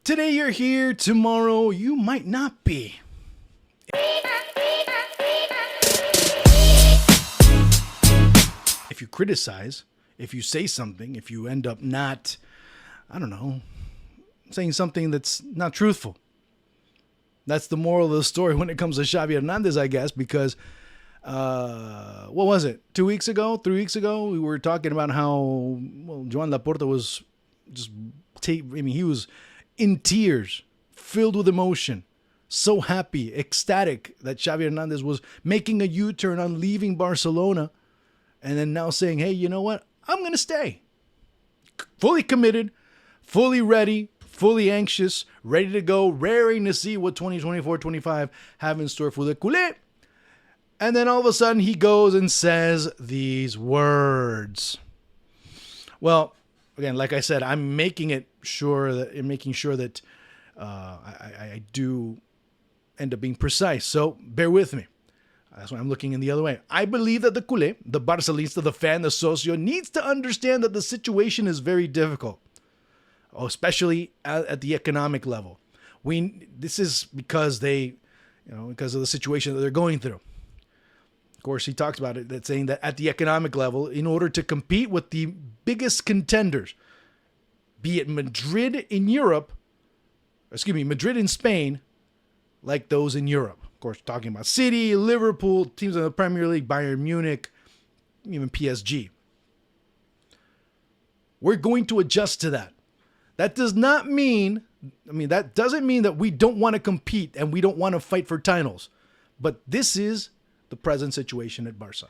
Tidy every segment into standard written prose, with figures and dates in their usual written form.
Today you're here, tomorrow you might not be. If you criticize, if you say something, if you end up not, saying something that's not truthful. That's the moral of the story when it comes to Xavi Hernandez, I guess, because, what was it? 3 weeks ago, we were talking about how, Joan Laporta was he was in tears, filled with emotion, so happy, ecstatic that Xavi Hernandez was making a U-turn on leaving Barcelona, and then now saying, hey, you know what? I'm going to stay. Fully committed, fully ready, fully anxious, ready to go, raring to see what 2024-25 have in store for the culé. And then all of a sudden he goes and says these words. Well, again, like I said, I'm making sure that I do end up being precise. So bear with me. That's why I'm looking in the other way. I believe that the culé, the Barcelista, the fan, the socio, needs to understand that the situation is very difficult, especially at the economic level. This is because because of the situation that they're going through. Of course, he talks about it, saying that at the economic level, in order to compete with the biggest contenders, be it Madrid in Spain, like those in Europe. Of course, talking about City, Liverpool, teams in the Premier League, Bayern Munich, even PSG. We're going to adjust to that. That doesn't mean that we don't want to compete and we don't want to fight for titles. But this is the present situation at Barca.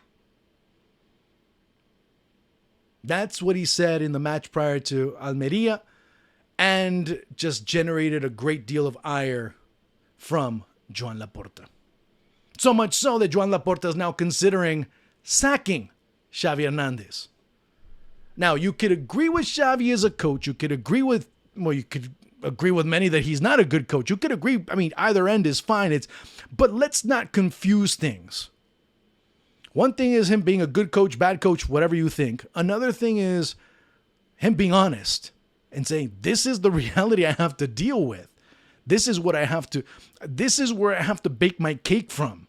That's what he said in the match prior to Almeria, and just generated a great deal of ire from Joan Laporta. So much so that Joan Laporta is now considering sacking Xavi Hernandez. Now, you could agree with Xavi as a coach. You could agree with many that he's not a good coach. You could agree, either end is fine. But let's not confuse things. One thing is him being a good coach, bad coach, whatever you think. Another thing is him being honest and saying, this is the reality I have to deal with. This is where I have to bake my cake from.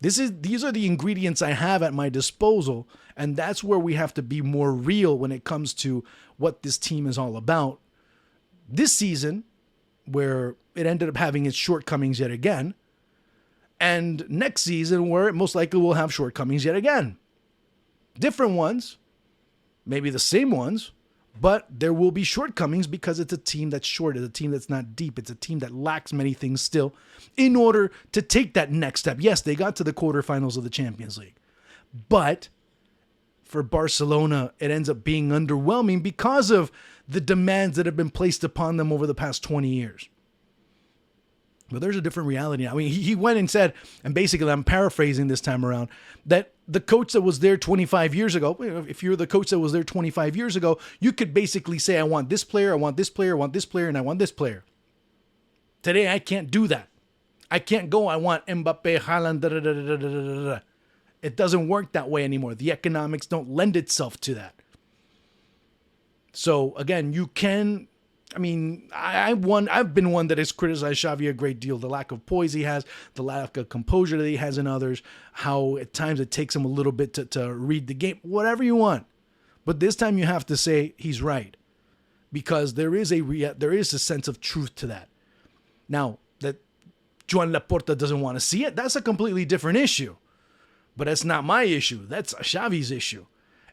These are the ingredients I have at my disposal, and that's where we have to be more real when it comes to what this team is all about. This season, where it ended up having its shortcomings yet again, and next season, where it most likely will have shortcomings yet again. Different ones, maybe the same ones, but there will be shortcomings because it's a team that's short. It's a team that's not deep. It's a team that lacks many things still in order to take that next step. Yes, they got to the quarterfinals of the Champions League, but for Barcelona, it ends up being underwhelming because of the demands that have been placed upon them over the past 20 years. But there's a different reality now. He went and said, and basically I'm paraphrasing this time around, that the coach that was there 25 years ago, if you're the coach that was there 25 years ago, you could basically say, I want this player, I want this player, I want this player, and I want this player. Today, I can't do that. I can't go, I want Mbappe, Haaland, da da da da da da da. It doesn't work that way anymore. The economics don't lend itself to that. So again, you can... I've been one that has criticized Xavi a great deal. The lack of poise he has, the lack of composure that he has in others, how at times it takes him a little bit to read the game, whatever you want. But this time you have to say he's right, because there is a sense of truth to that. Now, that Joan Laporta doesn't want to see it, that's a completely different issue. But that's not my issue. That's Xavi's issue.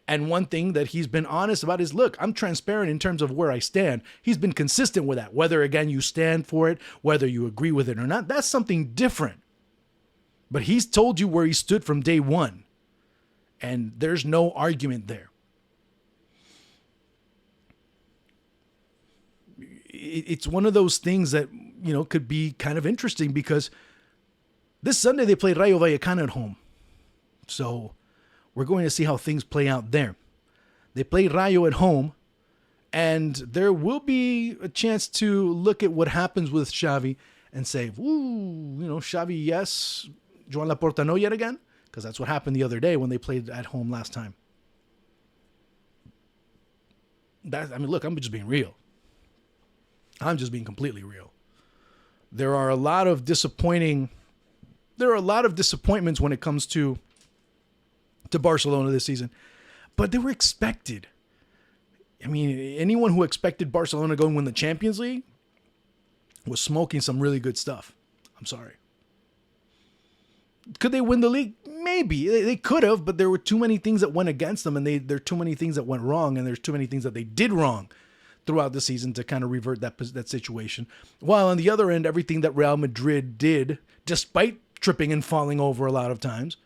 And one thing that he's been honest about is, look, I'm transparent in terms of where I stand. He's been consistent with that. Whether, again, you stand for it, whether you agree with it or not, that's something different. But he's told you where he stood from day one. And there's no argument there. It's one of those things that, could be kind of interesting, because this Sunday they played Rayo Vallecano at home. So we're going to see how things play out there. They play Rayo at home, and there will be a chance to look at what happens with Xavi and say, Xavi, yes, Joan Laporta, no yet again, because that's what happened the other day when they played at home last time. Look, I'm just being real. I'm just being completely real. There are a lot of disappointments when it comes to Barcelona this season, but they were expected. I mean, anyone who expected Barcelona to go and win the Champions League was smoking some really good stuff. I'm sorry. Could they win the league? Maybe. They could have, but there were too many things that went against them, and there are too many things that went wrong, and there's too many things that they did wrong throughout the season to kind of revert that situation. While on the other end, everything that Real Madrid did, despite tripping and falling over a lot of times,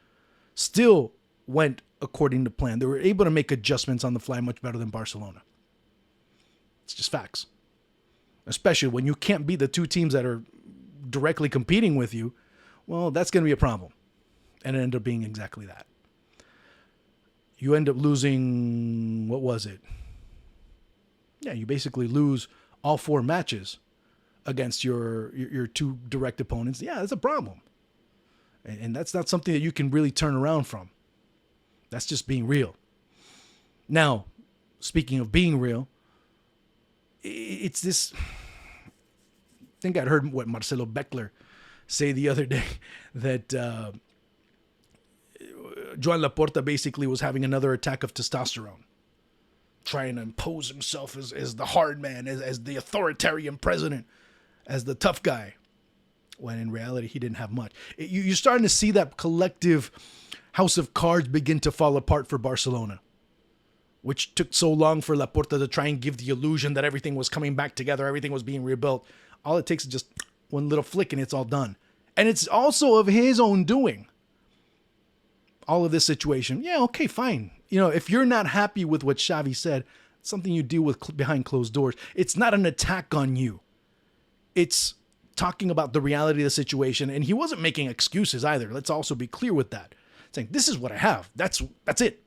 still went according to plan. They were able to make adjustments on the fly much better than Barcelona. It's just facts. Especially when you can't beat the two teams that are directly competing with you, well, that's going to be a problem. And it ended up being exactly that. You end up losing, what was it? Yeah, you basically lose all 4 matches against your two direct opponents. Yeah, that's a problem. And that's not something that you can really turn around from. That's just being real. Now, speaking of being real, it's this... I think I'd heard what Marcelo Beckler say the other day, that Joan Laporta basically was having another attack of testosterone, trying to impose himself as the hard man, as the authoritarian president, as the tough guy, when in reality he didn't have much. You're starting to see that collective house of cards begin to fall apart for Barcelona, which took so long for Laporta to try and give the illusion that everything was coming back together, everything was being rebuilt. All it takes is just one little flick and it's all done. And it's also of his own doing. All of this situation. Yeah, okay, fine. You know, if you're not happy with what Xavi said, it's something you deal with behind closed doors. It's not an attack on you. It's talking about the reality of the situation. And he wasn't making excuses either. Let's also be clear with that. Saying, this is what I have. That's it.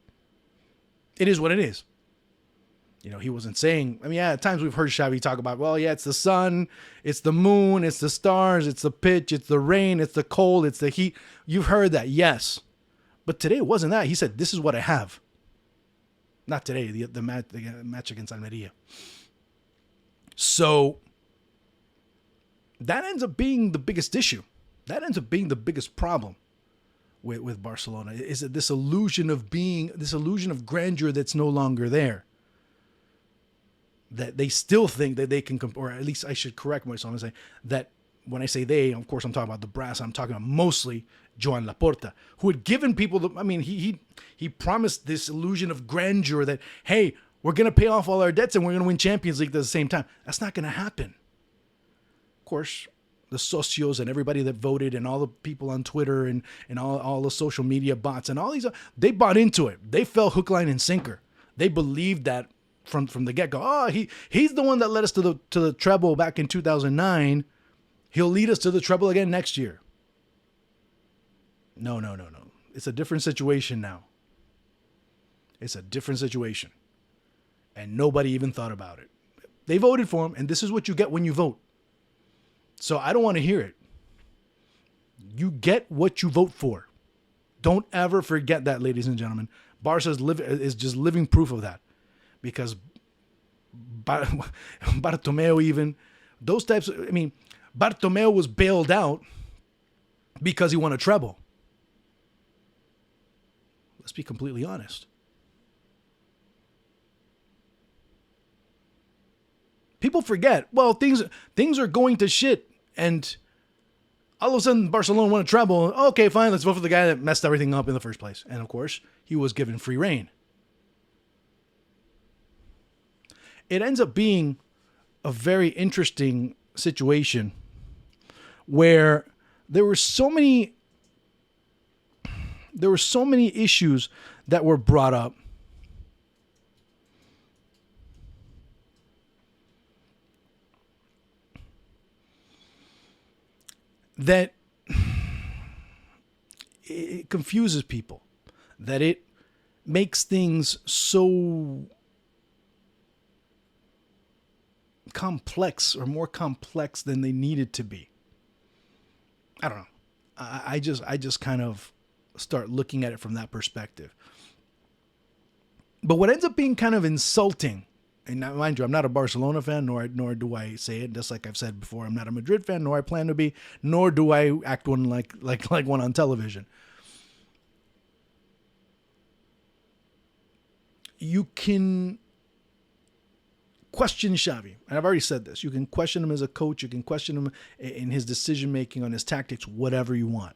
It is what it is. You know, he wasn't saying, I mean, yeah, at times we've heard Xavi talk about, well, yeah, it's the sun, it's the moon, it's the stars, it's the pitch, it's the rain, it's the cold, it's the heat. You've heard that, yes. But today it wasn't that. He said, this is what I have. Not today, the match against Almeria. So that ends up being the biggest issue. That ends up being the biggest problem with Barcelona. Is it this illusion of grandeur that's no longer there? That they still think that they can, or at least I should correct myself and say that when I say they, of course I'm talking about the brass, I'm talking about mostly Joan Laporta, who had given people he promised this illusion of grandeur that, hey, we're going to pay off all our debts and we're going to win Champions League at the same time. That's not going to happen. Of course, the socios and everybody that voted and all the people on Twitter and all the social media bots and all these, they bought into it. They fell hook, line, and sinker. They believed that from the get-go. Oh, he's the one that led us to the treble back in 2009. He'll lead us to the treble again next year. No. It's a different situation now. It's a different situation. And nobody even thought about it. They voted for him, and this is what you get when you vote. So I don't want to hear it. You get what you vote for. Don't ever forget that, ladies and gentlemen. Barca is just living proof of that. Because Bartomeu even, those types, Bartomeu was bailed out because he won a treble. Let's be completely honest. People forget, well, things are going to shit, and all of a sudden Barcelona won a treble. Okay, fine, let's vote for the guy that messed everything up in the first place. And of course, he was given free reign. It ends up being a very interesting situation where there were so many issues that were brought up that it confuses people, that it makes things so complex or more complex than they needed to be. I don't know. I just kind of start looking at it from that perspective. But what ends up being kind of insulting And now, mind you, I'm not a Barcelona fan, nor do I say it. Just like I've said before, I'm not a Madrid fan, nor I plan to be, nor do I act one like one on television. You can question Xavi, and I've already said this. You can question him as a coach. You can question him in his decision making, on his tactics, whatever you want.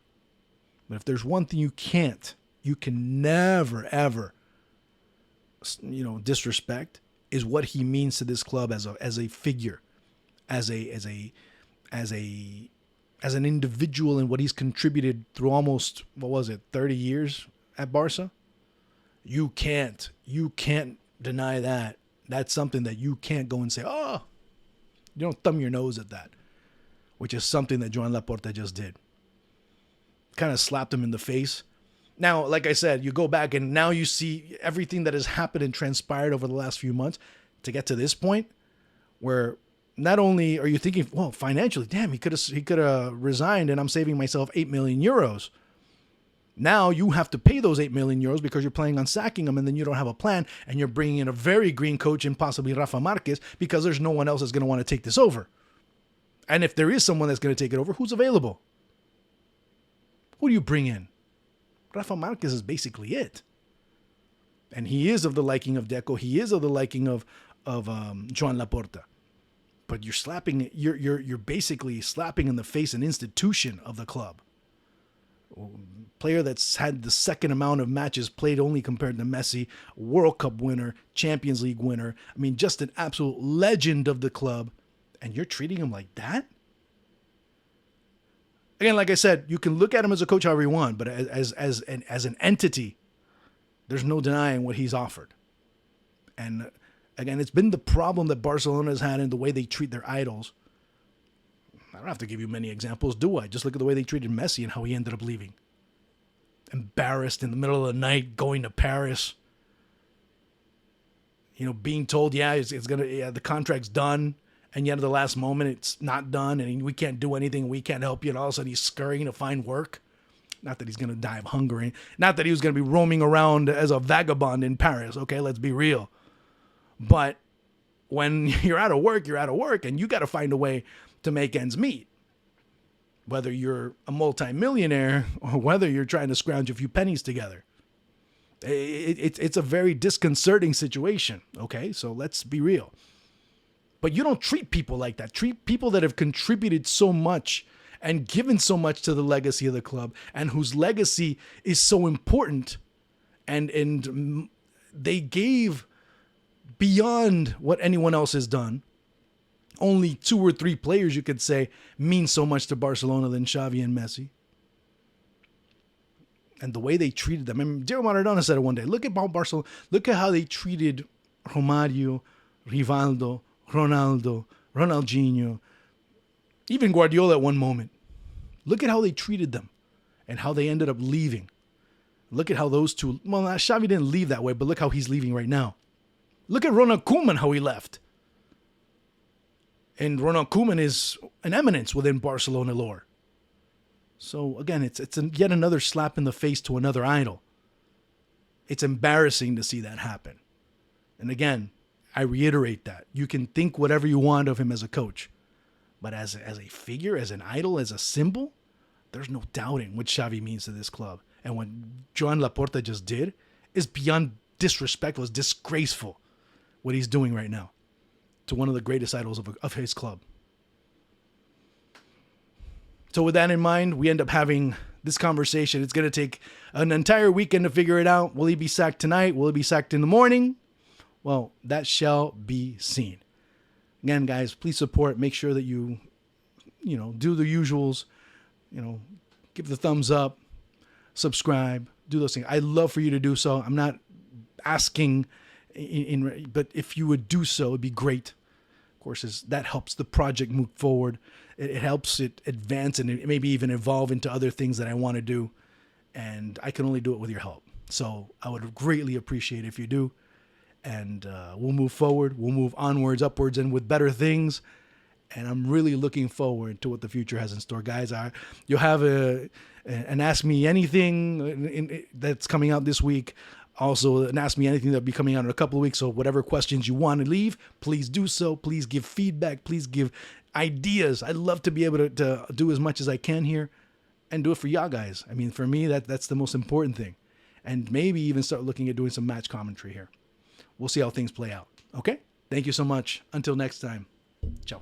But if there's one thing you can never ever, disrespect, is what he means to this club as a figure, as an individual, and what he's contributed through almost 30 years at Barca. You can't deny that. That's something that you can't go and say, oh, you don't thumb your nose at that, which is something that Joan Laporta just did. Kind of slapped him in the face. Now, like I said, you go back and now you see everything that has happened and transpired over the last few months to get to this point where not only are you thinking, well, financially, damn, he could have resigned and I'm saving myself 8 million euros. Now you have to pay those 8 million euros because you're planning on sacking him, and then you don't have a plan, and you're bringing in a very green coach and possibly Rafa Marquez because there's no one else that's going to want to take this over. And if there is someone that's going to take it over, who's available? Who do you bring in? Rafa Marquez is basically it. And he is of the liking of Deco. He is of the liking of Joan Laporta. But you're basically slapping in the face an institution of the club. Player that's had the second amount of matches played only compared to Messi, World Cup winner, Champions League winner. I mean, just an absolute legend of the club. And you're treating him like that? Again, like I said, you can look at him as a coach however you want, but as an entity, there's no denying what he's offered. And again, it's been the problem that Barcelona has had in the way they treat their idols. I don't have to give you many examples, do I? Just look at the way they treated Messi and how he ended up leaving. Embarrassed in the middle of the night, going to Paris. Being told, the contract's done. And yet at the last moment, it's not done. And we can't do anything. We can't help you. And all of a sudden, he's scurrying to find work. Not that he's going to die of hunger. Not that he was going to be roaming around as a vagabond in Paris. Okay, let's be real. But when you're out of work, you're out of work. And you got to find a way to make ends meet. Whether you're a multimillionaire or whether you're trying to scrounge a few pennies together. It's a very disconcerting situation. Okay, so let's be real. But you don't treat people like that. Treat people that have contributed so much and given so much to the legacy of the club, and whose legacy is so important, and they gave beyond what anyone else has done. Only 2 or 3 players, you could say, mean so much to Barcelona than Xavi and Messi. And the way they treated them. I mean, Diego Maradona said it one day. Look at Barcelona. Look at how they treated Romario, Rivaldo, Ronaldo, Ronaldinho, even Guardiola at one moment. Look at how they treated them and how they ended up leaving. Look at how those two, Xavi didn't leave that way, but look how he's leaving right now. Look at Ronald Koeman, how he left. And Ronald Koeman is an eminence within Barcelona lore. So again, it's yet another slap in the face to another idol. It's embarrassing to see that happen. And again, I reiterate that. You can think whatever you want of him as a coach. But as a figure, as an idol, as a symbol, there's no doubting what Xavi means to this club. And what Joan Laporta just did is beyond disrespectful. It's disgraceful what he's doing right now to one of the greatest idols of his club. So with that in mind, we end up having this conversation. It's going to take an entire weekend to figure it out. Will he be sacked tonight? Will he be sacked in the morning? Well, that shall be seen. Again, guys, please support. Make sure that you do the usuals. Give the thumbs up, subscribe, do those things. I'd love for you to do so. I'm not asking, but if you would do so, it'd be great. Of course, that helps the project move forward. It helps it advance and maybe even evolve into other things that I want to do. And I can only do it with your help. So I would greatly appreciate it if you do. And we'll move forward. We'll move onwards, upwards, and with better things. And I'm really looking forward to what the future has in store. Guys, you'll have an Ask Me Anything that's coming out this week. Also, and ask me anything that'll be coming out in a couple of weeks. So whatever questions you want to leave, please do so. Please give feedback. Please give ideas. I'd love to be able to do as much as I can here and do it for y'all guys. I mean, for me, that's the most important thing. And maybe even start looking at doing some match commentary here. We'll see how things play out. Okay? Thank you so much. Until next time. Ciao.